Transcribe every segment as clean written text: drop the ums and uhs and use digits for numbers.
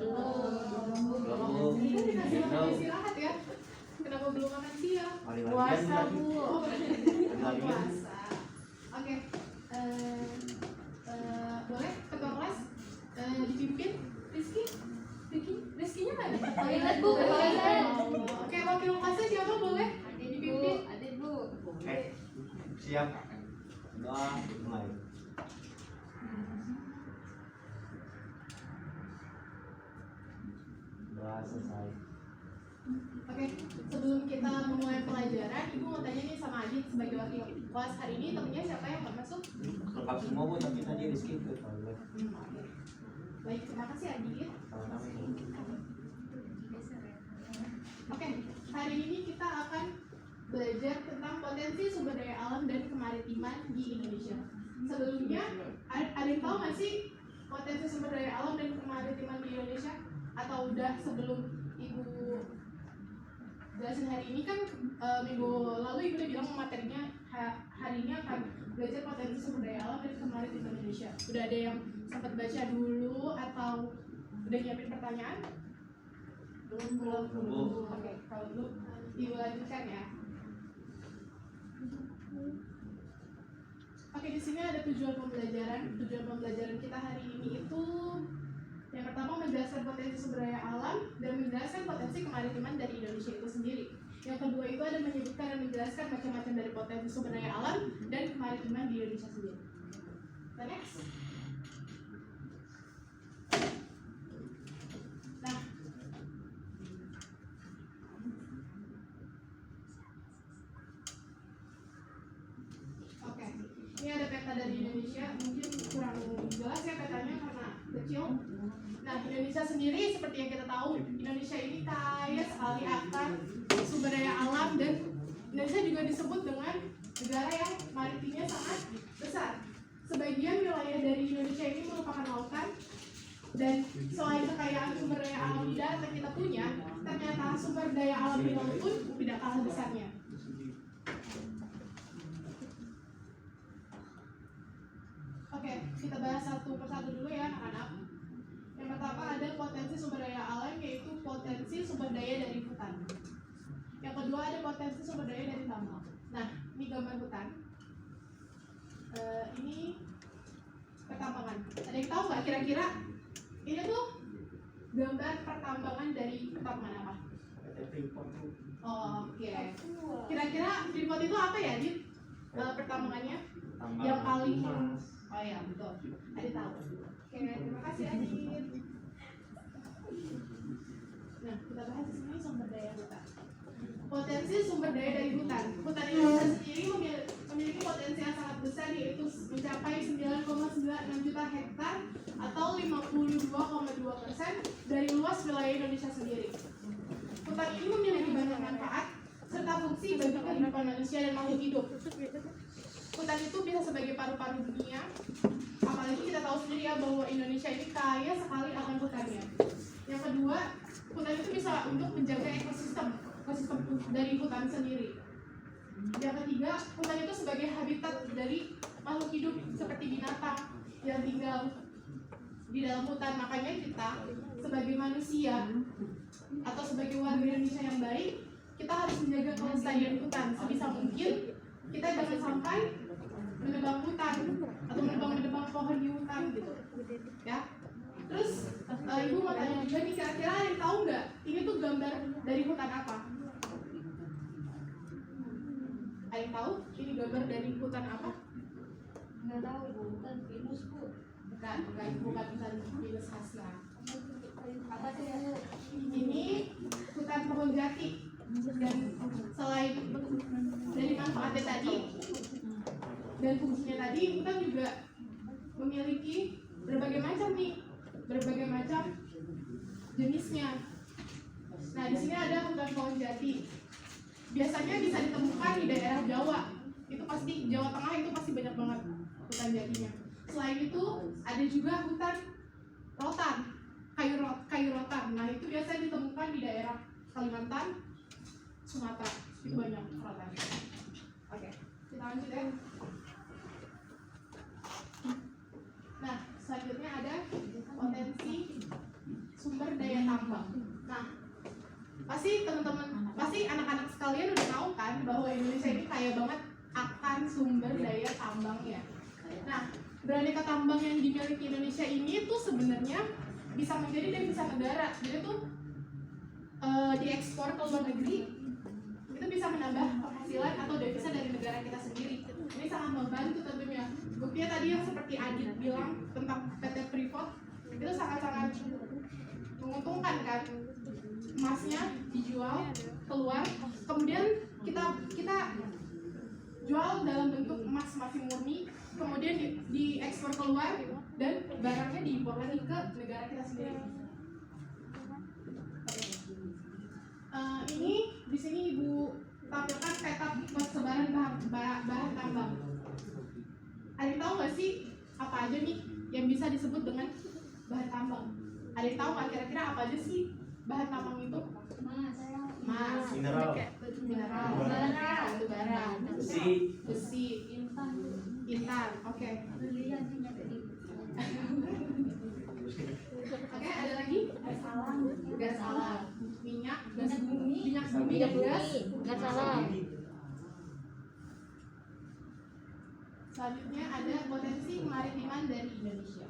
Belum. Ini dikasih makan istirahat ya. Kenapa belum makan siang? Puasa, Bu. Puasa. Oke. Boleh ketua kelas dipimpin Rizky-nya mana? Toilet, Bu, toilet. Oke, wakil kelasnya siapa boleh dipimpin? Ada, Bu. Siap. Doa mulai. Doa selesai. Oke, sebelum kita memulai pelajaran, Ibu mau tanya nih sama Adit sebagai wakil kelas hari ini temennya siapa yang nggak masuk? Lengkap semua, Bu, tapi tadi Rizky ke toilet. Oke. Baik, terima kasih Adit. Oke, hari ini kita akan belajar tentang potensi sumber daya alam dan kemaritiman di Indonesia. Sebelumnya, ada yang tahu nggak sih potensi sumber daya alam dan kemaritiman di Indonesia? Atau udah sebelum Ibu jelasin hari ini kan minggu lalu Ibu udah bilang materinya hari ini akan belajar potensi sumber daya alam dan kemaritiman Indonesia. Udah ada yang sempat baca dulu atau udah nyiapin pertanyaan? Belum. Oke, kalau dulu Ibu lanjutkan ya. Oke, di sini ada tujuan pembelajaran. Tujuan pembelajaran kita hari ini itu yang pertama menjelaskan potensi sumber daya alam dan menjelaskan potensi kemaritiman dari Indonesia itu sendiri. Yang kedua itu ada menyebutkan dan menjelaskan macam-macam dari potensi sumber daya alam dan kemaritiman di Indonesia sendiri. Next. Nah, oke. Ini ada peta dari Indonesia, mungkin kurang jelas ya petanya karena kecil. Nah, Indonesia sendiri seperti yang kita tahu, Indonesia ini kaya sekali akan sumber daya alam dan Indonesia juga disebut dengan negara yang maritimnya sangat besar. Sebagian wilayah dari Indonesia ini merupakan lautan dan selain kekayaan sumber daya alam di darat yang kita punya, ternyata sumber daya alam di laut pun tidak kalah besarnya. Oke, kita bahas satu persatu dulu ya anak-anak. Yang pertama ada potensi sumber daya alam, yaitu potensi sumber daya dari hutan. Yang kedua ada potensi sumber daya dari tambang. Nah, ini gambar hutan. Ini pertambangan. Ada yang tahu nggak kira-kira ini tuh gambar pertambangan dari pertambangan apa? Oh, oke. Kira-kira Freeport itu apa ya, Dit? Pertambangannya? Yang paling oh ya, betul. Adit tahu. Oke, terima kasih Adit. Nah, kita bahas di sini sumber daya hutan. Potensi sumber daya dari hutan. Hutan Indonesia sendiri memiliki potensi yang sangat besar, yaitu mencapai 9,96 juta hektar atau 52,2% dari luas wilayah Indonesia sendiri. Hutan ini memiliki banyak manfaat serta fungsi bagi kehidupan manusia dan makhluk hidup. Hutan itu bisa sebagai paru-paru dunia, apalagi kita tahu sendiri ya bahwa Indonesia ini kaya sekali akan hutannya. Yang kedua, hutan itu bisa untuk menjaga ekosistem dari hutan sendiri. Yang ketiga, hutan itu sebagai habitat dari makhluk hidup seperti binatang yang tinggal di dalam hutan. Makanya kita sebagai manusia atau sebagai warga Indonesia yang baik, kita harus menjaga kelestarian hutan sebisa mungkin. Kita jangan sampai menebang hutan atau menebang pohon di hutan gitu, ya. Terus Ibu mau tanya juga nih, kira-kira ada yang tahu nggak ini tuh gambar dari hutan apa? Ada yang tahu ini gambar dari hutan apa? Nggak tahu, Bu. Hutan pinus, Bu. Bukan hutan pinus khasnya. Apa sih ya? Ini hutan pohon jati. Dan selain dari manfaatnya tadi dan fungsinya tadi, hutan juga memiliki berbagai macam jenisnya. Nah, di sini ada hutan pohon jati. Biasanya bisa ditemukan di daerah Jawa. Itu pasti Jawa Tengah itu pasti banyak banget hutan jatinya. Selain itu ada juga hutan rotan, kayu rotan. Nah, itu biasanya ditemukan di daerah Kalimantan, Sumatera. Itu banyak rotan. Oke, kita lanjut ya. Nah, selanjutnya ada potensi sumber pasti teman-teman, pasti anak-anak sekalian udah tahu kan bahwa Indonesia ini kaya banget akan sumber daya tambangnya. Nah, beraneka tambang yang dimiliki Indonesia ini tuh sebenarnya bisa menjadi devisa negara. Jadi tuh diekspor ke luar negeri itu bisa menambah penghasilan atau devisa dari negara kita sendiri. Ini sangat membantu tentunya. Buktinya tadi yang seperti Adit bilang tentang PT Freeport itu sangat-sangat menguntungkan kan. Emasnya dijual keluar, kemudian kita jual dalam bentuk emas masih murni, kemudian diekspor keluar dan barangnya diimpor lagi ke negara kita sendiri. Ini di sini Ibu tampilkan peta persebaran bahan tambang. Ada yang tahu nggak sih apa aja nih yang bisa disebut dengan bahan tambang? Ada yang tahu nggak kira-kira apa aja sih bahan tambang itu? Emas, Mineral. batu bara, besi, intan. Oke, ada lagi? Gas alam, minyak bumi, dan gas. Selanjutnya ada potensi kemaritiman dari Indonesia.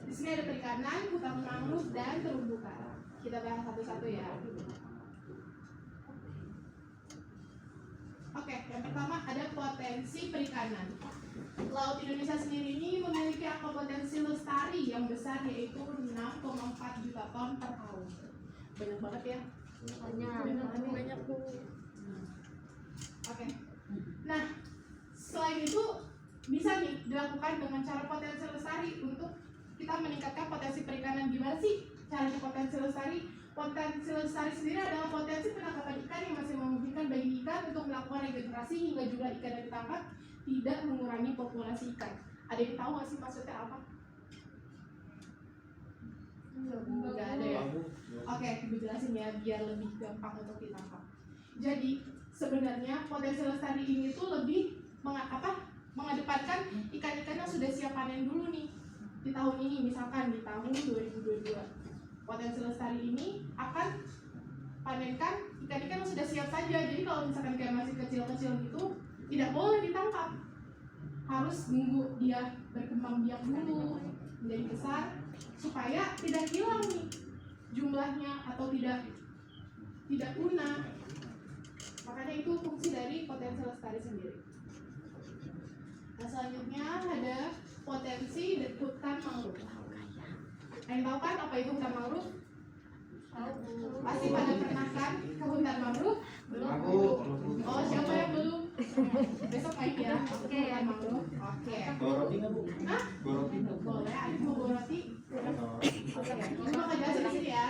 Di sini ada perikanan, hutan mangrove, dan terumbu karang. Kita bahas satu-satu ya. Oke, yang pertama ada potensi perikanan. Laut Indonesia sendiri ini memiliki angka potensi lestari yang besar, yaitu 6,4 juta ton per tahun. Banyak banget ya. Banyak. Oke. Nah, selain itu bisa nih dilakukan dengan cara potensi lestari untuk kita meningkatkan potensi perikanan. Gimana sih caranya potensi lestari? Potensi lestari sendiri adalah potensi penangkapan ikan yang masih memungkinkan bagi ikan untuk melakukan regenerasi hingga jumlah ikan yang ditangkap tidak mengurangi populasi ikan. Ada yang tahu nggak sih maksudnya apa? Nggak ada ya? Oke, gue jelasin ya biar lebih gampang untuk ditangkap. Jadi sebenarnya potensi lestari ini tuh lebih mengedepankan ikan-ikan yang sudah siap panen dulu nih di tahun ini, misalkan di tahun 2022. Potensi lestari ini akan panenkan ikan-ikan yang sudah siap saja. Jadi kalau misalkan kayak masih kecil-kecil gitu, tidak boleh ditangkap. Harus nunggu dia berkembang biak dulu, menjadi besar, supaya tidak hilang nih jumlahnya atau tidak punah. Makanya itu fungsi dari potensi lestari sendiri. Nah, selanjutnya ada potensi hutan mangrove. Yang tahu kan apa itu hutan mangrove? Pasti pada pernah kan ke hutan mangrove? Belum. Oh, siapa yang belum? Besok main ya. Oke, hutan mangrove. Oke. Boroti nggak, Bu? Hah? Boroti nggak, Bu? Boleh, ada mau boroti. Ini bakal jelasin di sini ya.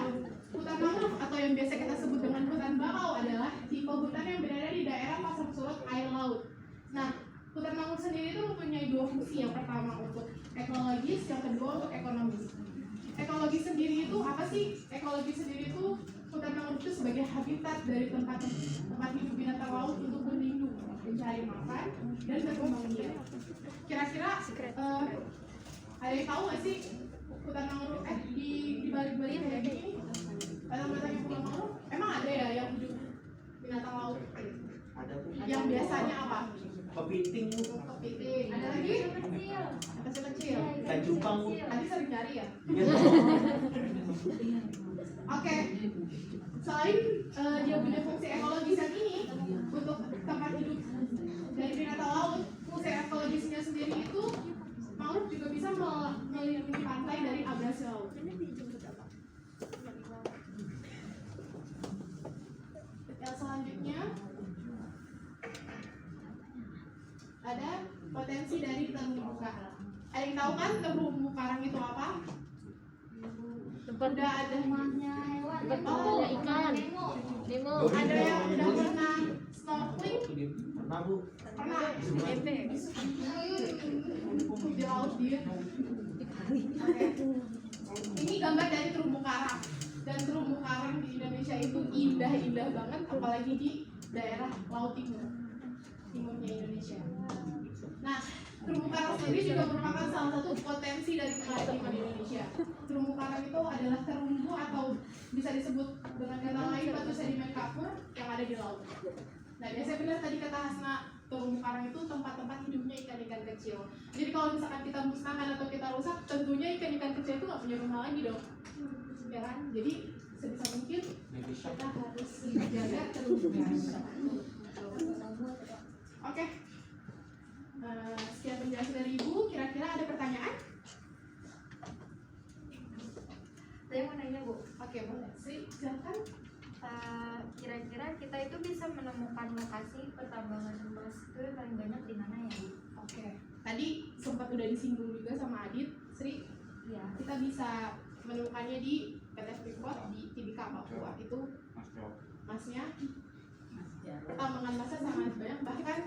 Hutan mangrove atau yang biasa kita sebut dengan hutan bakau adalah tipe hutan yang berada di daerah pasang surut air laut. Nah, hutan mangrove sendiri itu mempunyai dua fungsi. Yang pertama untuk ekologis, yang kedua untuk ekonomis. Ekologi sendiri itu apa sih? Ekologi sendiri itu hutan mangrove itu sebagai habitat dari tempat hidup binatang laut untuk berlindung, mencari makan, dan berkembang biak. Kira-kira ada yang tahu nggak sih hutan mangrove di balik-balik kayak gini? Batang-batang hutan mangrove emang ada ya yang hidup binatang laut? Ada, Bu. Yang biasanya apa? Kepiting, Bu. Kepiting. Ada lagi? Kecil-kecil. Ikan cupang, Bu. Tadi sering cari ya? Iya. Oke. Selain dia punya fungsi ekologis yang ini untuk tempat hidup dari binatang laut, fungsi ekologisnya sendiri itu mangrove juga bisa melindungi pantai dari abrasi laut. Yang selanjutnya ada potensi dari terumbu karang. Ada yang tahu kan terumbu karang itu apa? Udah ada Rumahnya hewan. Oh, Ada ikan. Nemo. Ada yang udah pernah snorkeling? Pernah, Bu. Pernah. Di laut dia. Oke. Ini gambar dari terumbu karang. Dan terumbu karang di Indonesia itu indah-indah banget, apalagi di daerah laut timurnya Indonesia. Nah, terumbu karang sendiri juga merupakan salah satu potensi dari kemaritiman Indonesia. Terumbu karang itu adalah terumbu atau bisa disebut dengan kata lain batu sedimen kapur yang ada di laut. Nah, biasanya benar tadi kata Hasna, terumbu karang itu tempat-tempat hidupnya ikan-ikan kecil. Jadi kalau misalkan kita musnahkan atau kita rusak, tentunya ikan-ikan kecil itu nggak punya rumah lagi dong, ya kan? Jadi sebisa mungkin kita harus menjaga terumbu karang. Oke. Sekian penjelasan dari Ibu. Kira-kira ada pertanyaan? Saya mau nanya Bu, Oke, boleh. Sri, silakan. kira-kira kita itu bisa menemukan lokasi pertambangan emas ke paling banyak di mana ya Bu? Oke. Tadi sempat udah disinggung juga sama Adit, Sri. Iya. Kita bisa menemukannya di PT Freeport di Tibika, Papua. Itu emasnya, pertambangan emasnya sangat banyak. Bahkan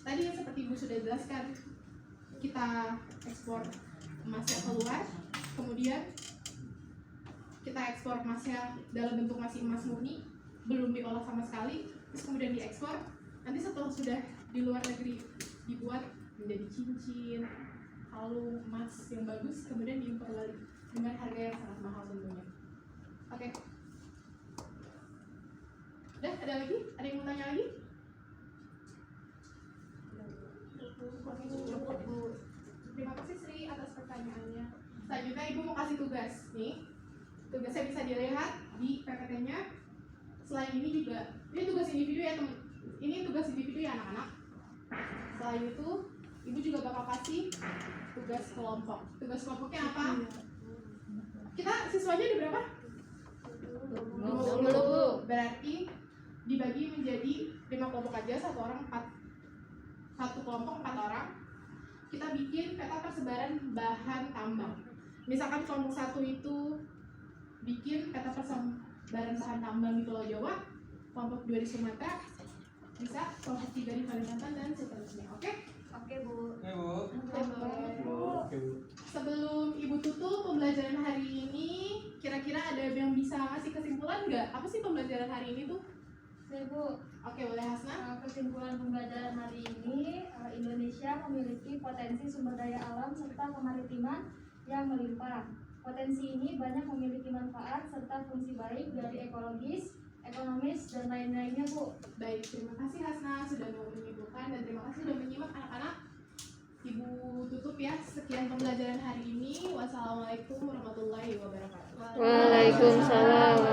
tadi yang seperti Ibu sudah jelaskan, kita ekspor emasnya keluar, kemudian kita ekspor emasnya dalam bentuk masih emas murni, belum diolah sama sekali, terus kemudian diekspor. Nanti setelah sudah di luar negeri dibuat menjadi cincin, kalung, emas yang bagus, kemudian diimpor balik dengan harga yang sangat mahal tentunya. Oke. Udah, ada lagi? Ada yang mau tanya lagi? Oke, cukup Bu. Terima kasih Sri atas pertanyaannya. Selanjutnya Ibu mau kasih tugas nih. Tugasnya bisa dilihat di PPT-nya. Selain ini juga, ini tugas individu ya teman. Ini tugas individu ya anak-anak. Selain itu, Ibu juga bakal kasih tugas kelompok. Tugas kelompoknya apa? Kita siswanya ada berapa? 20. Berarti dibagi menjadi 5 kelompok aja, satu kelompok 4 orang. Kita bikin peta persebaran bahan tambang. Misalkan kelompok 1 itu bikin peta persebaran bahan tambang di Pulau Jawa, kelompok 2 di Sumatera, bisa kelompok 3 di Kalimantan dan seterusnya. Oke? Oke Bu. Oke. Sebelum Ibu tutup pembelajaran hari ini, kira-kira ada yang bisa ngasih kesimpulan nggak? Apa sih pembelajaran hari ini tuh? Bu, Oke, boleh Hasna? kesimpulan pembelajaran hari ini, Indonesia memiliki potensi sumber daya alam serta kemaritiman yang melimpah. Potensi ini banyak memiliki manfaat serta fungsi baik dari ekologis, ekonomis, dan lain-lainnya Bu. Baik, terima kasih Hasna sudah mau menyibukkan dan terima kasih sudah menyimak anak-anak. Ibu tutup ya. Sekian pembelajaran hari ini. Wassalamualaikum warahmatullahi wabarakatuh. Waalaikumsalam